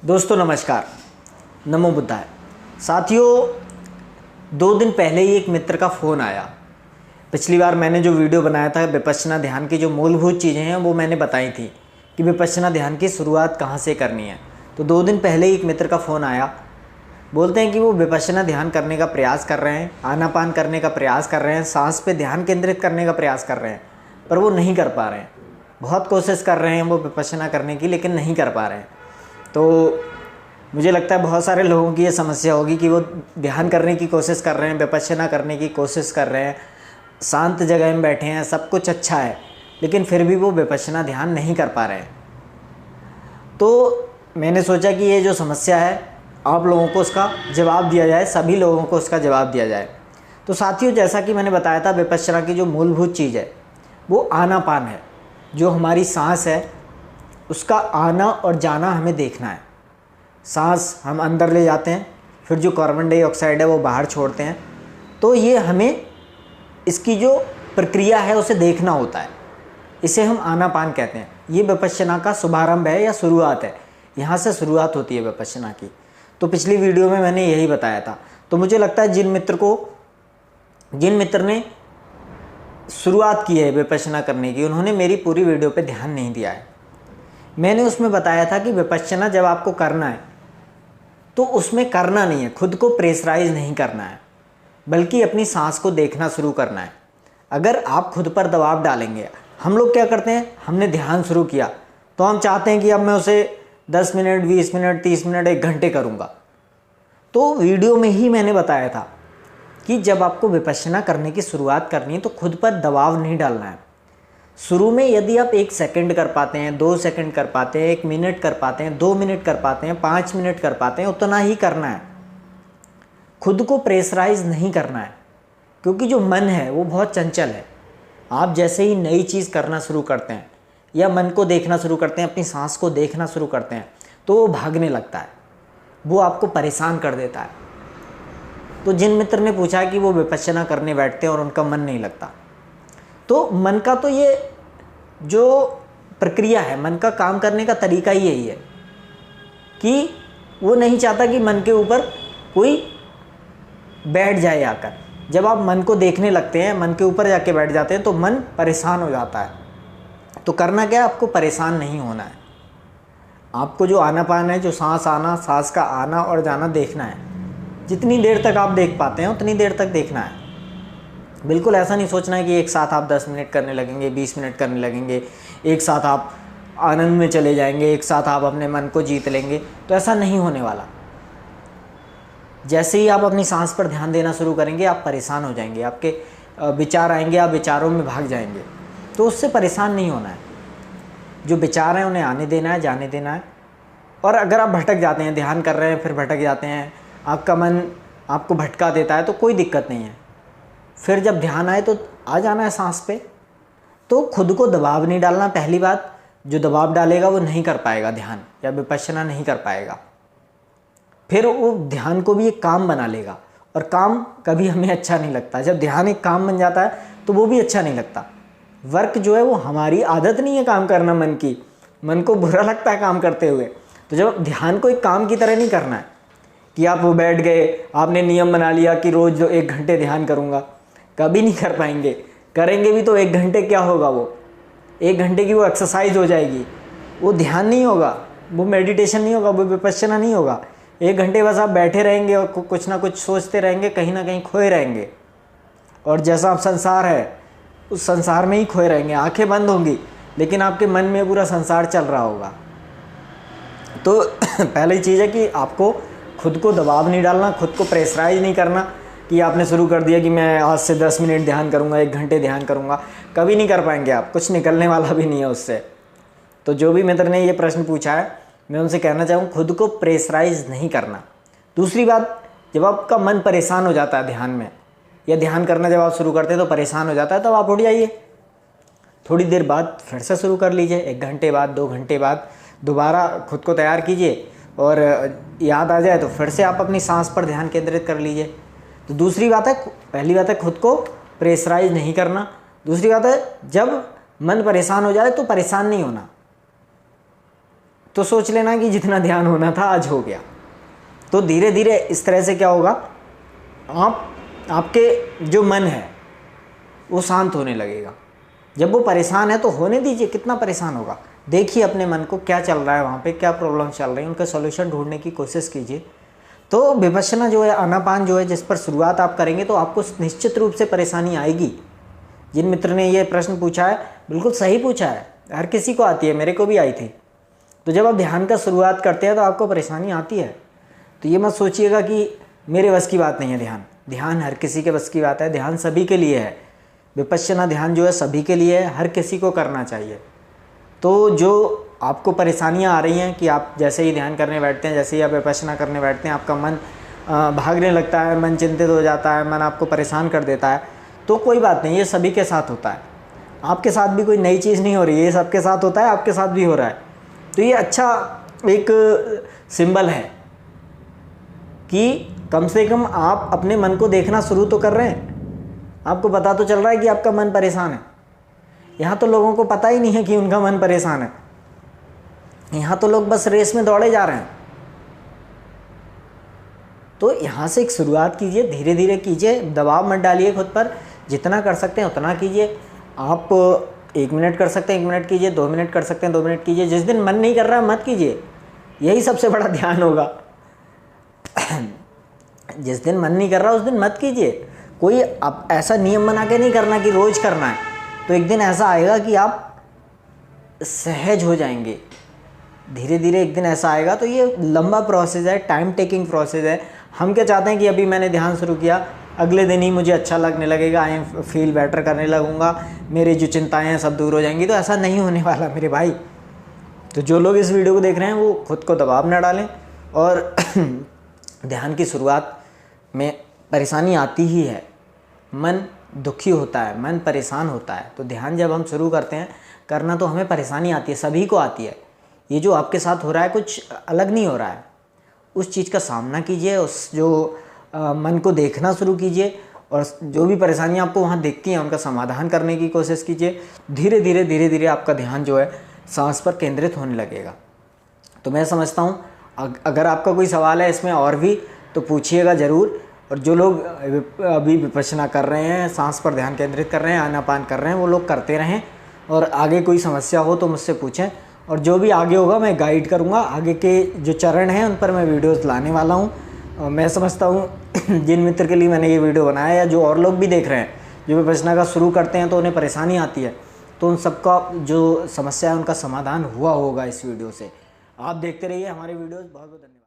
दोस्तों नमस्कार, नमो बुद्धाय। साथियों, 2 दिन पहले ही एक मित्र का फ़ोन आया। पिछली बार मैंने जो वीडियो बनाया था विपश्यना ध्यान की जो मूलभूत चीज़ें हैं वो मैंने बताई थी कि विपश्यना ध्यान की शुरुआत कहाँ से करनी है। तो 2 दिन पहले ही एक मित्र का फ़ोन आया। बोलते हैं कि वो विपश्यना ध्यान करने का प्रयास कर रहे हैं, आनापान करने का प्रयास कर रहे हैं, सांस पे ध्यान केंद्रित करने का प्रयास कर रहे हैं, पर वो नहीं कर पा रहे हैं। बहुत कोशिश कर रहे हैं वो विपश्यना करने की, लेकिन नहीं कर पा रहे हैं। तो मुझे लगता है बहुत सारे लोगों की ये समस्या होगी कि वो ध्यान करने की कोशिश कर रहे हैं, विपश्यना करने की कोशिश कर रहे हैं, शांत जगह में बैठे हैं, सब कुछ अच्छा है, लेकिन फिर भी वो विपश्यना ध्यान नहीं कर पा रहे हैं। तो मैंने सोचा कि ये जो समस्या है आप लोगों को उसका जवाब दिया जाए, सभी लोगों को उसका जवाब दिया जाए। तो साथियों, जैसा कि मैंने बताया था, विपश्यना की जो मूलभूत चीज़ है वो आनापान है। जो हमारी सांस है उसका आना और जाना हमें देखना है। सांस हम अंदर ले जाते हैं, फिर जो कार्बन डाइऑक्साइड है वो बाहर छोड़ते हैं। तो ये हमें इसकी जो प्रक्रिया है उसे देखना होता है, इसे हम आनापान कहते हैं। ये विपश्यना का शुभारंभ है या शुरुआत है, यहाँ से शुरुआत होती है विपश्यना की। तो पिछली वीडियो में मैंने यही बताया था। तो मुझे लगता है जिन मित्र ने शुरुआत की है विपश्यना करने की, उन्होंने मेरी पूरी वीडियो पे ध्यान नहीं दिया है। मैंने उसमें बताया था कि विपश्यना जब आपको करना है तो उसमें करना नहीं है, खुद को प्रेशराइज नहीं करना है, बल्कि अपनी सांस को देखना शुरू करना है। अगर आप खुद पर दबाव डालेंगे, हम लोग क्या करते हैं, हमने ध्यान शुरू किया तो हम चाहते हैं कि अब मैं उसे 10 मिनट, 20 मिनट, 30 मिनट, 1 घंटे करूँगा। तो वीडियो में ही मैंने बताया था कि जब आपको विपश्यना करने की शुरुआत करनी है तो खुद पर दबाव नहीं डालना है। शुरू में यदि आप 1 सेकंड कर पाते हैं, 2 सेकंड कर पाते हैं, 1 मिनट कर पाते हैं, 2 मिनट कर पाते हैं, 5 मिनट कर पाते हैं, उतना ही करना है। खुद को प्रेशराइज नहीं करना है, क्योंकि जो मन है वो बहुत चंचल है। आप जैसे ही नई चीज़ करना शुरू करते हैं या मन को देखना शुरू करते हैं, अपनी सांस को देखना शुरू करते हैं, तो वो भागने लगता है, वो आपको परेशान कर देता है। तो जिन मित्र ने पूछा कि वो विपश्यना करने बैठते हैं और उनका मन नहीं लगता, तो मन का तो ये जो प्रक्रिया है, मन का काम करने का तरीका ही यही है कि वो नहीं चाहता कि मन के ऊपर कोई बैठ जाए आकर। जब आप मन को देखने लगते हैं, मन के ऊपर जाके बैठ जाते हैं, तो मन परेशान हो जाता है। तो करना क्या है, आपको परेशान नहीं होना है। आपको जो आनापान है, जो सांस का आना और जाना देखना है। जितनी देर तक आप देख पाते हैं उतनी देर तक देखना है। बिल्कुल ऐसा नहीं सोचना है कि एक साथ आप 10 मिनट करने लगेंगे, 20 मिनट करने लगेंगे, एक साथ आप आनंद में चले जाएंगे, एक साथ आप अपने मन को जीत लेंगे। तो ऐसा नहीं होने वाला। जैसे ही आप अपनी सांस पर ध्यान देना शुरू करेंगे, आप परेशान हो जाएंगे, आपके विचार आएंगे, आप विचारों में भाग जाएंगे। तो उससे परेशान नहीं होना है। जो विचार हैं उन्हें आने देना है, जाने देना है। और अगर आप भटक जाते हैं, ध्यान कर रहे हैं फिर भटक जाते हैं, आपका मन आपको भटका देता है, तो कोई दिक्कत नहीं है। फिर जब ध्यान आए तो आ जाना है सांस पे। तो खुद को दबाव नहीं डालना। पहली बात, जो दबाव डालेगा वो नहीं कर पाएगा ध्यान या विपश्यना नहीं कर पाएगा। फिर वो ध्यान को भी एक काम बना लेगा, और काम कभी हमें अच्छा नहीं लगता। जब ध्यान एक काम बन जाता है तो वो भी अच्छा नहीं लगता। वर्क जो है वो हमारी आदत नहीं है काम करना मन की, मन को बुरा लगता है काम करते हुए। तो जब ध्यान को एक काम की तरह नहीं करना है कि आप वो बैठ गए, आपने नियम बना लिया कि रोज़ 1 घंटे ध्यान करूँगा, कभी नहीं कर पाएंगे। करेंगे भी तो 1 घंटे क्या होगा, वो 1 घंटे की वो एक्सरसाइज हो जाएगी, वो ध्यान नहीं होगा, वो मेडिटेशन नहीं होगा, वो विपश्यना नहीं होगा। 1 घंटे बस आप बैठे रहेंगे और कुछ ना कुछ सोचते रहेंगे, कहीं ना कहीं खोए रहेंगे। और जैसा आप संसार है उस संसार में ही खोए रहेंगे। आंखें बंद होंगी लेकिन आपके मन में पूरा संसार चल रहा होगा। तो पहली चीज़ है कि आपको खुद को दबाव नहीं डालना, खुद को प्रेशराइज नहीं करना कि आपने शुरू कर दिया कि मैं आज से 10 मिनट ध्यान करूंगा, 1 घंटे ध्यान करूंगा। कभी नहीं कर पाएंगे आप, कुछ निकलने वाला भी नहीं है उससे। तो जो भी मित्र ने ये प्रश्न पूछा है, मैं उनसे कहना चाहूँ, खुद को प्रेशराइज नहीं करना। दूसरी बात, जब आपका मन परेशान हो जाता है ध्यान में, या ध्यान करना जब आप शुरू करते हैं तो परेशान हो जाता है, तब आप उठ जाइए, थोड़ी देर बाद फिर से शुरू कर लीजिए। 1 घंटे बाद, 2 घंटे बाद दोबारा खुद को तैयार कीजिए, और याद आ जाए तो फिर से आप अपनी सांस पर ध्यान केंद्रित कर लीजिए। तो दूसरी बात है, पहली बात है खुद को प्रेशराइज नहीं करना। दूसरी बात है, जब मन परेशान हो जाए तो परेशान नहीं होना, तो सोच लेना कि जितना ध्यान होना था आज हो गया। तो धीरे धीरे इस तरह से क्या होगा, आपके जो मन है वो शांत होने लगेगा। जब वो परेशान है तो होने दीजिए, कितना परेशान होगा, देखिए अपने मन को क्या चल रहा है, वहाँ पे क्या प्रॉब्लम चल रही है, उनका सॉल्यूशन ढूंढने की कोशिश कीजिए। तो विपश्यना जो है, आनापान जो है, जिस पर शुरुआत आप करेंगे तो आपको निश्चित रूप से परेशानी आएगी। जिन मित्र ने ये प्रश्न पूछा है बिल्कुल सही पूछा है, हर किसी को आती है, मेरे को भी आई थी। तो जब आप ध्यान का शुरुआत करते हैं तो आपको परेशानी आती है। तो ये मत सोचिएगा कि मेरे बस की बात नहीं है। ध्यान हर किसी के बस की बात है, ध्यान सभी के लिए है। विपश्यना ध्यान जो है सभी के लिए है, हर किसी को करना चाहिए। तो जो आपको परेशानियां आ रही हैं कि आप जैसे ही ध्यान करने बैठते हैं, जैसे ही आप विपश्यना करने बैठते हैं, आपका मन भागने लगता है, मन चिंतित हो जाता है, मन आपको परेशान कर देता है, तो कोई बात नहीं, ये सभी के साथ होता है। आपके साथ भी कोई नई चीज़ नहीं हो रही है, ये सबके साथ होता है, आपके साथ भी हो रहा है। तो ये अच्छा एक सिंबल है कि कम से कम आप अपने मन को देखना शुरू तो कर रहे हैं। आपको पता तो चल रहा है कि आपका मन परेशान है। यहाँ तो लोगों को पता ही नहीं है कि उनका मन परेशान है। यहाँ तो लोग बस रेस में दौड़े जा रहे हैं। तो यहाँ से एक शुरुआत कीजिए, धीरे धीरे कीजिए, दबाव मत डालिए खुद पर, जितना कर सकते हैं उतना कीजिए। आप 1 मिनट कर सकते हैं 1 मिनट कीजिए, 2 मिनट कर सकते हैं 2 मिनट कीजिए। जिस दिन मन नहीं कर रहा मत कीजिए, यही सबसे बड़ा ध्यान होगा। जिस दिन मन नहीं कर रहा उस दिन मत कीजिए। कोई आप ऐसा नियम बना के नहीं करना कि रोज़ करना है। तो एक दिन ऐसा आएगा कि आप सहज हो जाएंगे, धीरे धीरे एक दिन ऐसा आएगा। तो ये लंबा प्रोसेस है, टाइम टेकिंग प्रोसेस है। हम क्या चाहते हैं कि अभी मैंने ध्यान शुरू किया, अगले दिन ही मुझे अच्छा लगने लगेगा, आई फील बेटर करने लगूंगा, मेरी जो चिंताएं हैं सब दूर हो जाएंगी। तो ऐसा नहीं होने वाला मेरे भाई। तो जो लोग इस वीडियो को देख रहे हैं वो खुद को दबाव न डालें। और ध्यान की शुरुआत में परेशानी आती ही है, मन दुखी होता है, मन परेशान होता है। तो ध्यान जब हम शुरू करते हैं करना तो हमें परेशानी आती है, सभी को आती है। ये जो आपके साथ हो रहा है कुछ अलग नहीं हो रहा है। उस चीज़ का सामना कीजिए, उस जो मन को देखना शुरू कीजिए, और जो भी परेशानियाँ आपको वहाँ दिखती हैं उनका समाधान करने की कोशिश कीजिए। धीरे धीरे आपका ध्यान जो है सांस पर केंद्रित होने लगेगा। तो मैं समझता हूँ अगर आपका कोई सवाल है इसमें और भी तो पूछिएगा ज़रूर। और जो लोग अभी विपश्यना कर रहे हैं, सांस पर ध्यान केंद्रित कर रहे हैं, आनापान कर रहे हैं, वो लोग करते रहें। और आगे कोई समस्या हो तो मुझसे पूछें, और जो भी आगे होगा मैं गाइड करूँगा। आगे के जो चरण हैं उन पर मैं वीडियोस लाने वाला हूँ। मैं समझता हूँ जिन मित्र के लिए मैंने ये वीडियो बनाया, या जो और लोग भी देख रहे हैं जो विपश्यना का शुरू करते हैं तो उन्हें परेशानी आती है, तो उन सबका जो समस्या है उनका समाधान हुआ होगा इस वीडियो से। आप देखते रहिए हमारे वीडियोज़। बहुत बहुत धन्यवाद।